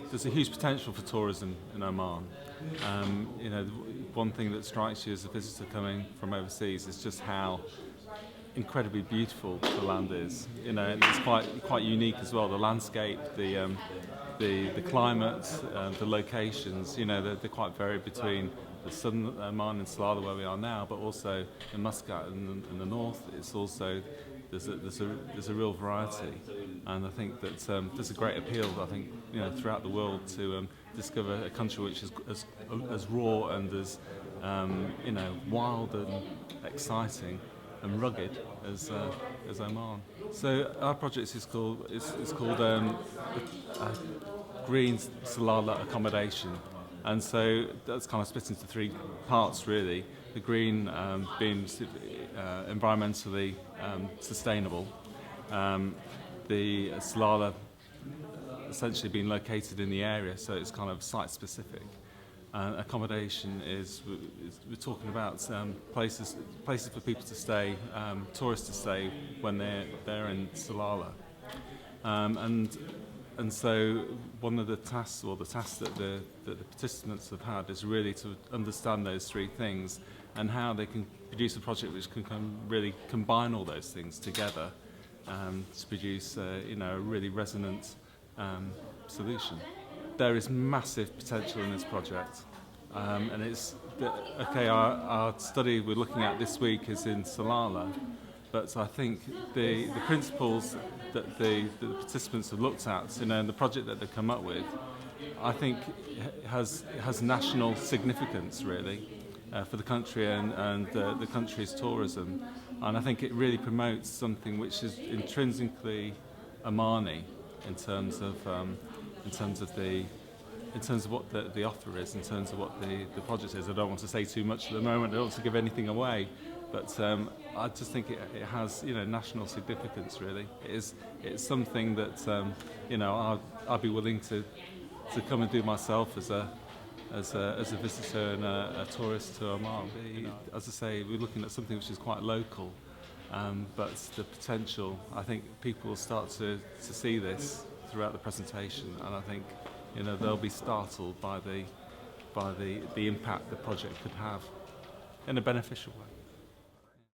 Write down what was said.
there's a huge potential for tourism in Oman. One thing that strikes you as a visitor coming from overseas is just how incredibly beautiful the land is. And it's quite unique as well. The landscape, the climate, the locations. They're quite varied between the southern Oman and Salalah where we are now, but also in Muscat in the north. It's also there's a real variety, and I think that there's a great appeal. I think throughout the world to discover a country which is as raw and as wild and exciting and rugged as Oman. So our project is called Green Salalah Accommodation, and so that's kind of split into three parts really. The green being environmentally sustainable, the Salalah essentially being located in the area, so it's kind of site specific. Accommodation we're talking about places for people to stay, tourists to stay when they're in Salalah, and so one of the tasks that the participants have had is really to understand those three things and how they can produce a project which can really combine all those things together to produce a really resonant solution. There is massive potential in this project, and our study we're looking at this week is in Salalah, but I think the principles that the participants have looked at, and the project that they've come up with, I think has national significance really for the country and the country's tourism, and I think it really promotes something which is intrinsically Omani in terms of what the offer is, in terms of what the project is. I don't want to say too much at the moment. I don't want to give anything away, but I just think it has national significance. Really, it's something that I'd be willing to come and do myself as a visitor and a tourist to Oman. As I say, we're looking at something which is quite local, but the potential. I think people will start to see this throughout the presentation, and I think they'll be startled by the impact the project could have in a beneficial way.